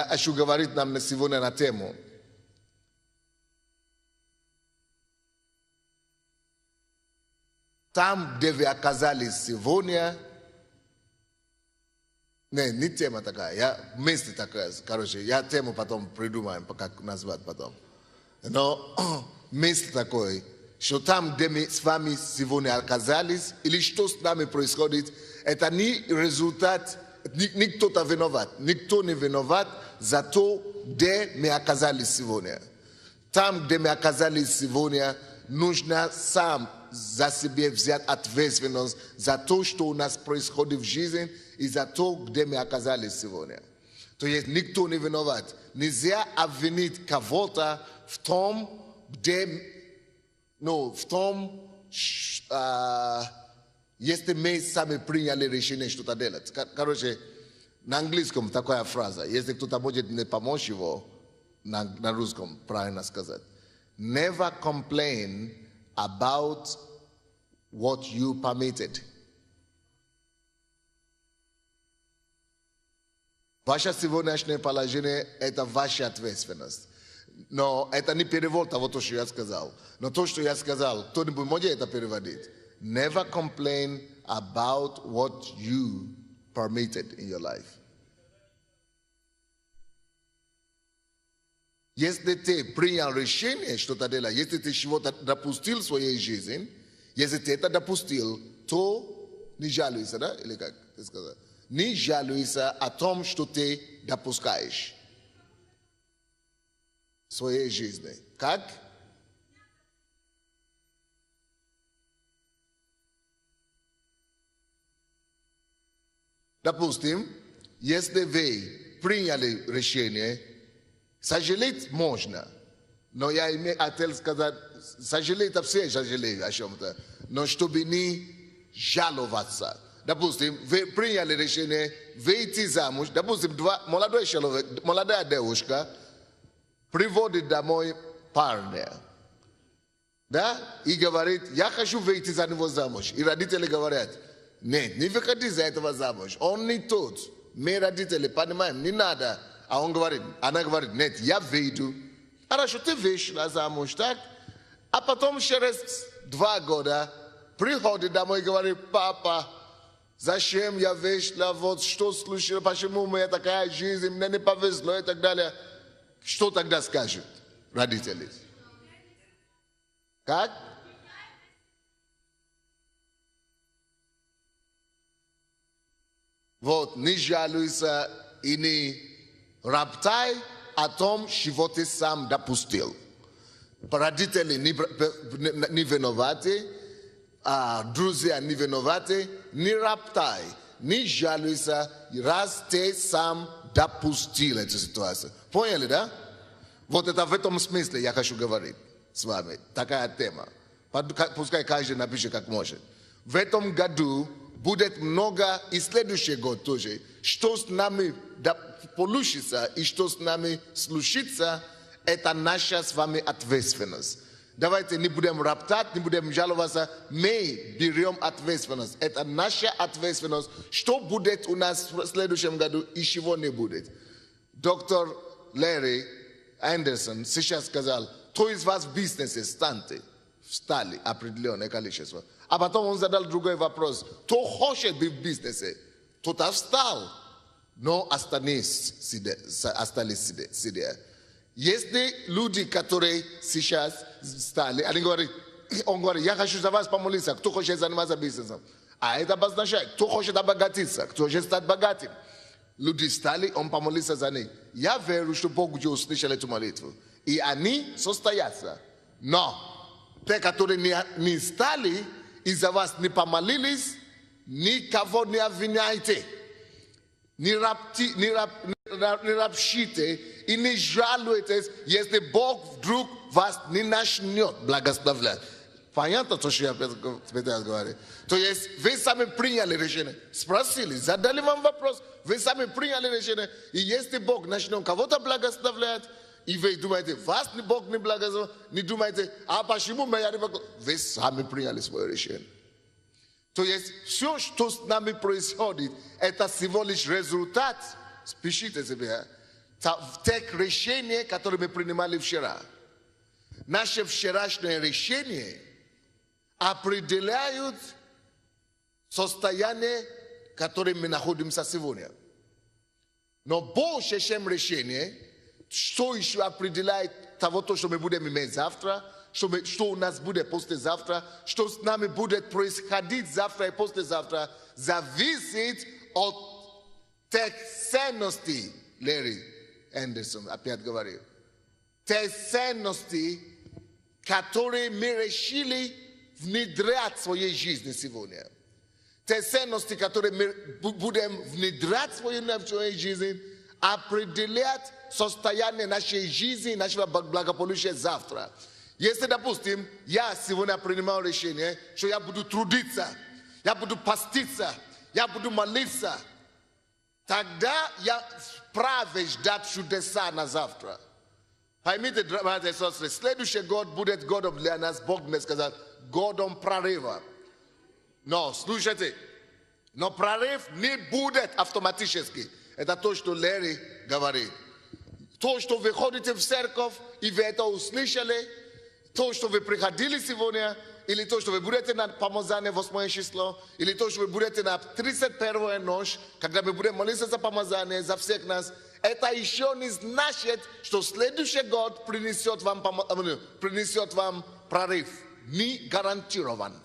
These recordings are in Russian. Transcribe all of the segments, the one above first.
acho говорит нам на сегодня на тему. Там, где вы оказались сегодня, не тема такая, место такое, короче, я тему потом придумаем, как назвать потом. Но место такое, что там, где мы с вами сегодня оказались, или что с нами происходит, это не результат, никто не виноват за то, где мы оказались сегодня. Там, где мы оказались сегодня, нужно сам за себя взять ответственность за то, что у нас происходит в жизни, и за то, где мы оказались сегодня. То есть никто не виноват. Нельзя обвинить кого-то в том, где, если мы сами приняли решение что-то делать. Короче, на английском такая фраза. Если кто-то может мне помочь его, на русском правильно сказать. Never complain about what you permitted. Ваше сегодняшнее положение – это ваша ответственность. Но это не перевод того, что я сказал. Но то, что я сказал, кто-нибудь может это переводить. Never complain about what you permitted in your life. Если ты принял решение что-то делать, если ты чего-то допустил в своей жизни, если ты это допустил, то не жалуйся, да? Или как ты сказал? Не жалуйся о том, что ты допускаешь в своей жизни. Как? Допустим, если вы приняли решение, сожалеть можно, но я хотел сказать, сожалеть, все жалеют о чем-то, но чтобы не жаловаться. Допустим, вы приняли решение выйти замуж, допустим, молодая девушка приводит домой парня, да, и говорит, я хочу выйти за него замуж. И родители говорят, нет, не выходи за этого замуж, он не тот. Мы родители понимаем, не надо. А она говорит, нет, я выйду. Хорошо, ты вышла замуж, так? А потом через 2 года приходит домой и говорит, папа, зачем я вышла, вот что случилось, почему у меня такая жизнь, мне не повезло и так далее. Что тогда скажут родители? Как? Вот, не жалуйся и не роптай о том, чего ты сам допустил. Родители не виноваты, друзья не виноваты, не роптай, не жалуйся, раз ты сам допустил эту ситуацию. Поняли, да? Вот это в этом смысле я хочу говорить с вами. Такая тема. Пускай каждый напишет как может. В этом году будет много, и следующий год тоже, что с нами получится и что с нами случится, это наша с вами ответственность. Давайте не будем роптать, не будем жаловаться, мы берем ответственность. Это наша ответственность, что будет у нас в следующем году и чего не будет. Доктор Ларри Андерсон сейчас сказал, кто из вас в бизнесе встали определенное количество. А потом он задал другой вопрос. Кто хочет быть в бизнесе, тот встал, но остались сидя. Если люди, которые сейчас стали, он говорит, я хочу за вас помолиться, кто хочет заниматься бизнесом. А это обозначает, кто хочет обогатиться, кто хочет стать богатым. Люди стали, он помолился за них. Я верю, что Бог уже услышал эту молитву. И они состоятся. Но те, которые не стали, и за вас не помолились, никого не обвиняйте. Не ропщите и не жалуйтесь, если Бог вдруг вас не начнет благословлять. Понятно то, что я пытаюсь говорить? То есть вы сами приняли решение, спросили, задали вам вопрос, вы сами приняли решение, и если Бог начнет кого-то благословлять, и вы думаете, вас Бог не благословил, не думаете, а почему я не благословил? Вы сами приняли свое решение. То есть все, что с нами происходит, это всего лишь результат, спешите себе, tek решение, которое мы принимали вчера. Наше вчерашнее решение определяют состояние, в котором мы находимся сегодня. Но больше, чем решение, что еще определяет того, что мы будем иметь завтра, что у нас будет послезавтра, что с нами будет происходить завтра и послезавтра, зависит от тех ценностей, Лерри Эндерсон опять говорил, те ценности, которые мы решили внедрять в своей жизни сегодня. Те ценности, которые мы будем внедрять в своей жизни, определят состояние нашей жизни, нашего благополучия завтра. Если, допустим, я сегодня принимал решение, что я буду трудиться, я буду поститься, я буду молиться, тогда я вправе ждать чудеса на завтра. Поймите, братья и сестры, следующий год будет годом для нас, Бог мне сказал, годом прорыва. Но, слушайте, но прорыв не будет автоматически. Это то, что Лерри говорит. То, что вы ходите в церковь, и вы это услышали, то, что вы приходили сегодня, или то, что вы будете на помазание 8 число, или то, что вы будете на 31-ю ночь, когда мы будем молиться за помазание, за всех нас, это еще не значит, что следующий год принесет вам прорыв. Не гарантированно.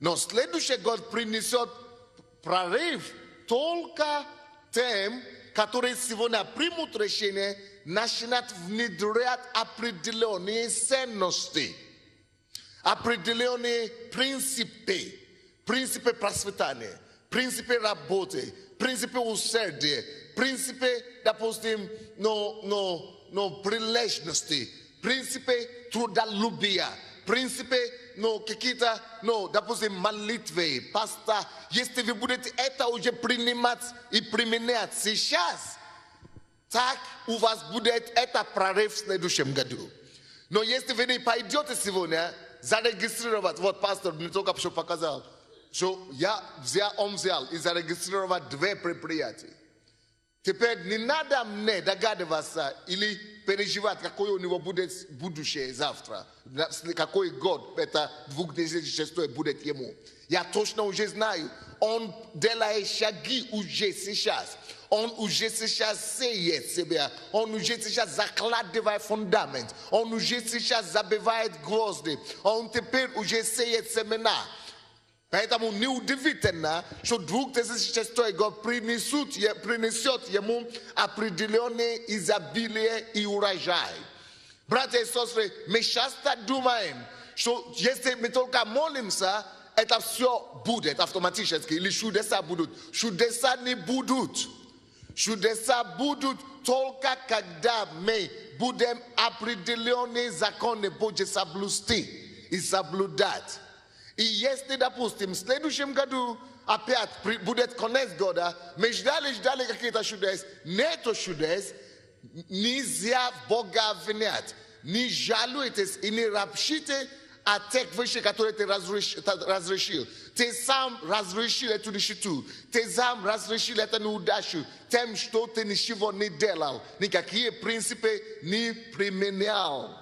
Но следующий год принесет прорыв только тем, которые сегодня примут решение начинать внедрять определенные ценности, определенные принципы процветания, принципы работы, принципы усердия, принципы, допустим, прилежности, принципы трудолюбия, принципы, какие-то, допустим, молитвы, поста. Если вы будете это уже принимать и применять сейчас, так у вас будет это прорыв в следующем году. Но если вы не пойдете сегодня зарегистрировать, вот пастор мне только что показал, что он взял и зарегистрировал 2 предприятия. Теперь не надо мне догадываться или переживать, какое у него будет будущее завтра, какой год это 2006 будет ему. Я точно уже знаю, он делает шаги уже сейчас. Он уже сейчас сеет себя, он уже сейчас закладывает фундамент, он уже сейчас забивает гвозди, он теперь уже сеет семена. Поэтому неудивительно, что 2006 год принесет ему определенное изобилие и урожай. Братья и сестры, мы часто думаем, что если мы только молимся, это все будет автоматически, или чудеса будут. Чудеса не будут. Чудеса будут только когда мы будем определенные законы Божьи соблюсти и соблюдать. И если, допустим, в следующем году опять будет конец года, мы ждали какие-то чудес, нету чудес, нельзя Бога обвинять. Не жалуйтесь и не ропщите о тех вещах, которые ты разрешил. Ты сам разрешил эту нищету. Ты сам разрешил эту неудачу. Тем, что ты ничего не делал. Никакие принципы не применял.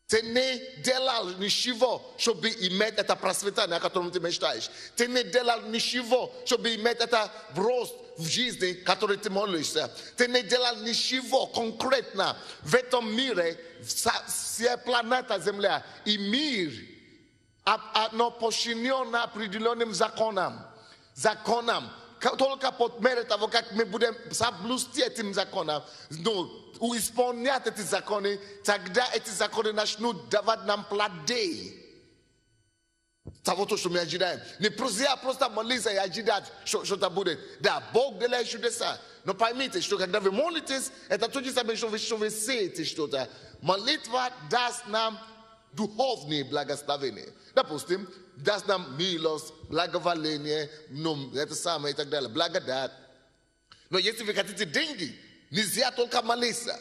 Ты не делал ничего, чтобы иметь это процветание, о котором ты мечтаешь. Ты не делал ничего, чтобы иметь это рост в жизни, который ты молишься. Ты не делал ничего конкретно в этом мире, вся планета Земля и мир, но подчинен определенным законам. Только под мере того, как мы будем соблюсти этим законам, исполнять эти законы, тогда эти законы начнут давать нам плоды. Того, что мы ожидаем. Не просто молиться и ожидать, что это будет. Да, Бог делает чудеса. Но поймите, что когда вы молитесь, это то же самое, что вы сеете что-то. Молитва даст нам духовные благословения. Допустим, даст нам милость, благоволение, это самое и так далее, благодать. Но если вы хотите деньги, нельзя только молиться.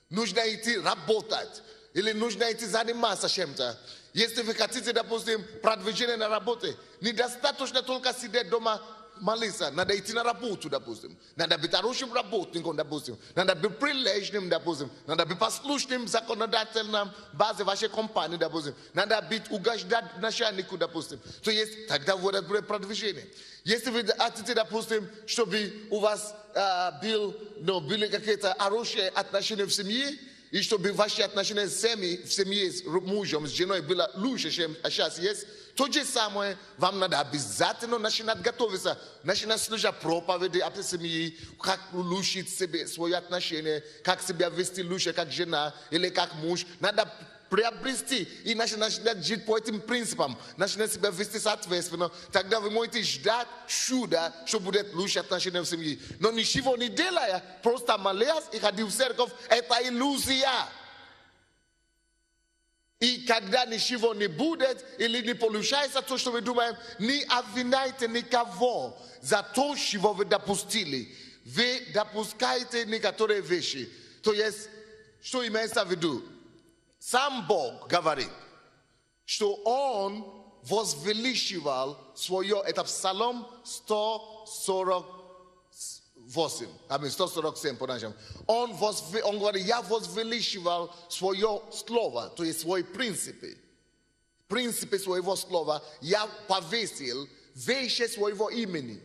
Нужно идти работать. Или нужно идти заниматься чем-то. Если вы хотите, допустим, продвижение на работе, недостаточно только сидеть дома, молиться, надо идти на работу, допустим. Надо быть хорошим работником, допустим. Надо быть прилежным, допустим. Надо быть послушным законодательным базе вашей компании, допустим. Надо быть угождать начальнику, допустим. То есть тогда будет продвижение. Если вы хотите, допустим, чтобы у вас были какие-то хорошие отношения в семье, и чтобы ваши отношения в семье с мужем, с женой было лучше, чем сейчас есть, то же самое вам надо обязательно начинать готовиться, начинать слушать проповеди о семье, как улучшить себе свои отношения, как себя вести лучше, как жена или как муж. Надо приобрести и начинать жить по этим принципам, начинать себя вести соответственно. Тогда вы можете ждать чуда, что будет лучше отношения в семье. Но ничего не делая, просто молясь и ходить в церковь, это иллюзия. И когда ничего не будет или не получается то, что мы думаем, не обвиняйте никого за то, чего вы допустили. Вы допускаете некоторые вещи. То есть, что имеется в виду? Сам Бог говорит, что Он возвеличивал свое, это Псалом 147 по-нашему. Он говорит, я возвеличивал свое слово, то есть свои принципы. Принципы своего слова я повесил выше своего имени.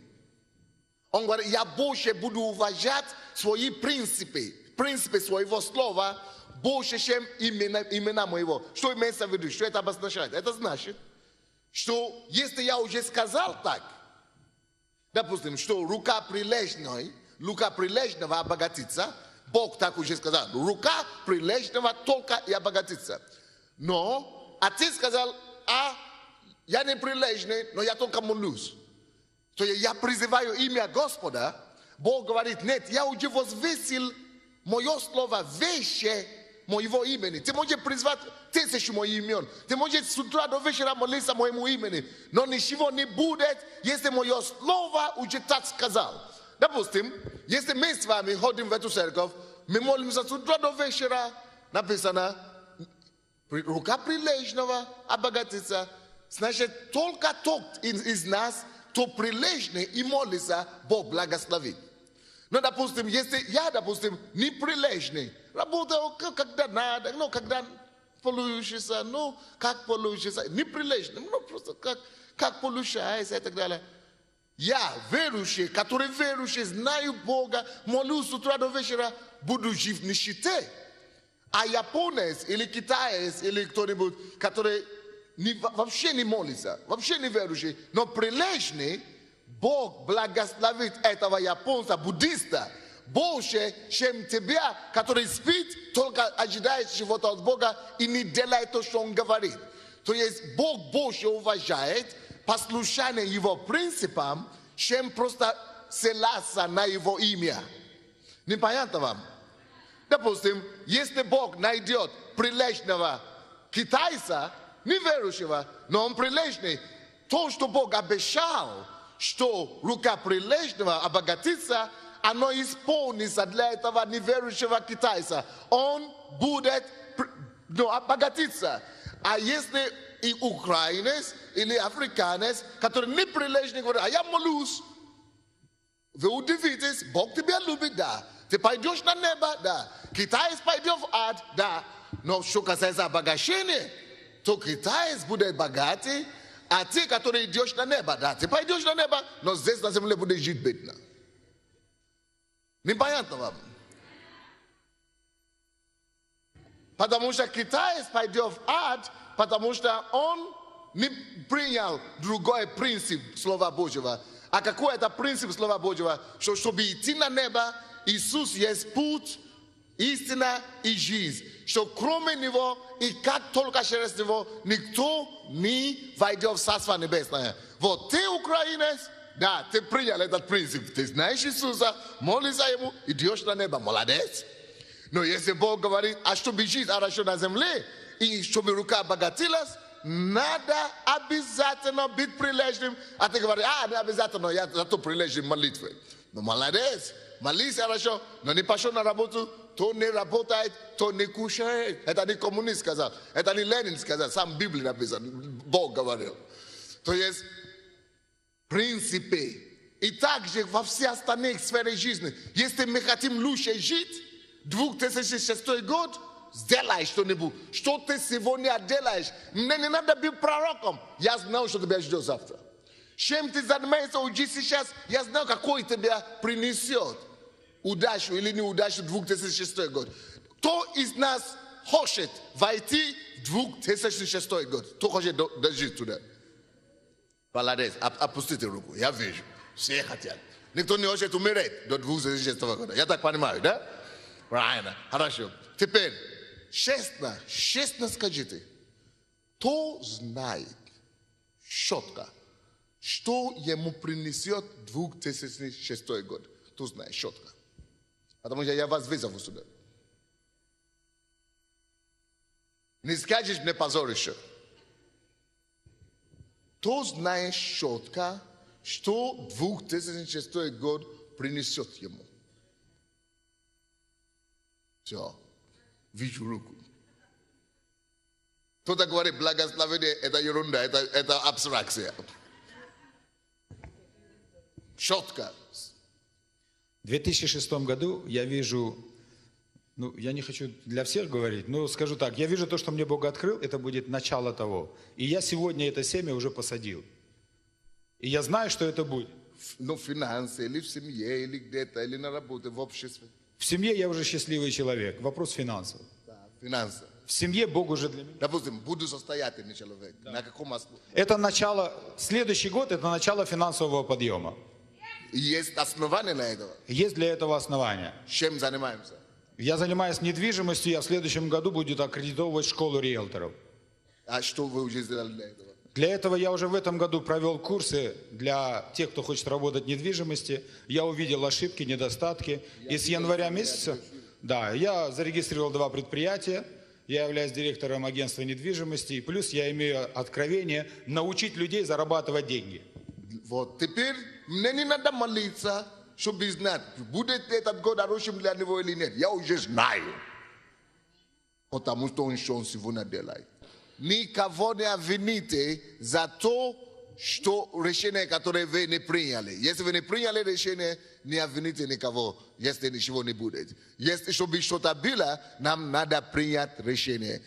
Он говорит, я больше буду уважать свои принципы своего слова, больше, чем имена моего. Что имеется в виду? Что это обозначает? Это значит, что если я уже сказал так, допустим, что рука прилежного обогатится, Бог так уже сказал, рука прилежного только и обогатится. Но, а ты сказал, я не прилежный, но я только молюсь. То я призываю имя Господа, Бог говорит, нет, я уже возвесил мое слово выше моего имени. Ты можешь призвать 1000 моих имен. Ты можешь с утра до вечера молиться моему имени. Но ничего не будет, если мое слово уже так сказал. Допустим, если мы с вами ходим в эту церковь, мы молимся с утра до вечера, написано, рука прилежного обогатится. Значит, только тот из нас, кто прилежный и молится, Бог благословит. Но, допустим, если я, не прилежный, работаю когда надо, когда получится, как получится, не прилежный, просто как получается и так далее. Я, верующий, который верующий, знаю Бога, молюсь с утра до вечера, буду жив в нищете. А японец или китаец или кто-нибудь, который вообще не молится, вообще не верующий, но прилежный, Бог благословит этого японца, буддиста, больше, чем тебя, который спит, только ожидает чего-то от Бога и не делает то, что Он говорит. То есть Бог больше уважает послушание Его принципам, чем просто ссылаться на Его имя. Непонятно вам? Допустим, если Бог найдет прилежного китайца, неверующего, но он прилежный, то, что Бог обещал, что рука прилежного обогатится, оно исполнится для этого неверующего китайца. Он будет обогатиться. А если и украинец или африканец, который не прилежный, говорит, я молюсь, вы удивитесь, Бог тебя любит, да. Ты пойдешь на небо, да. Китаец пойдет в ад, да. Но что касается обогащения, то китаец будет богатый, а ты, который идешь на небо, да, ты пойдешь на небо, но здесь на земле будешь жить бедно. Непонятно вам? Потому что китаец пойдет в ад, потому что он не принял другой принцип Слова Божьего. А какой это принцип Слова Божьего? Что чтобы идти на небо, Иисус есть путь, истина и жизнь. Что кроме Него и как только через Него никто не войдет в Царство Небесное. Вот ты украинец, да, ты принял этот принцип. Ты знаешь Иисуса, молишься Ему, идешь на небо, молодец. Но если Бог говорит, а чтобы жить хорошо на земле, и чтобы рука обогатилась, надо обязательно быть прилежным. А ты говоришь, не обязательно, я зато прилежный в молитве. Ну, молодец, молись хорошо, но не пошел на работу, то не работает, то не кушает. Это не коммунист сказал, это не Ленин сказал, сам в Библии написано, Бог говорил. То есть принципы И также во все остальные сферы жизни. Если мы хотим лучше жить, 2006 год, сделай что-нибудь. Что ты сегодня делаешь? Мне не надо быть пророком. Я знаю, что тебя ждет завтра. Чем ты занимаешься уже сейчас, я знаю, какой тебя принесет удачу или неудачу 2006 год. Кто из нас хочет войти в 2006 год? Кто хочет дожить туда? Молодец, опустите руку, я вижу. Все хотят. Никто не хочет умереть до 2006 года. Я так понимаю, да? Правильно, хорошо. Теперь, честно скажите, кто знает четко, что ему принесет 2006 год? Кто знает четко? Потому что я вас вызову сюда. Не скажешь мне позор еще. Кто знает четко, что 2006 год принесет ему? Все. Вижу руку. Кто-то говорит, благословение это ерунда, это абстракция. Четко. В 2006 году я вижу, я не хочу для всех говорить, но скажу так, я вижу то, что мне Бог открыл, это будет начало того. И я сегодня это семя уже посадил. И я знаю, что это будет. Ну, финансы, или в семье, или где-то, или на работе, в обществе. В семье я уже счастливый человек. Вопрос финансов. Да, финансы. В семье Бог уже для меня. Допустим, буду состоятельный человек. Да. На каком основе? Это начало, следующий год это начало финансового подъема. Есть основания на это? Есть для этого основания. Чем занимаемся? Я занимаюсь недвижимостью, я в следующем году буду аккредитовывать школу риэлторов. А что вы уже сделали для этого? Для этого я уже в этом году провел курсы для тех, кто хочет работать в недвижимости. Я увидел ошибки, недостатки. И с января месяца, я зарегистрировал 2 предприятия. Я являюсь директором агентства недвижимости. И плюс я имею откровение научить людей зарабатывать деньги. Вот теперь мне не надо молиться, чтобы знать, будет этот год хорошим для него или нет. Я уже знаю. Потому что он сегодня делает. Никого не обвините за то, что решение, которое вы не приняли. Если вы не приняли решение, не обвините никого, если ничего не будет. Если чтобы что-то было, нам надо принять решение.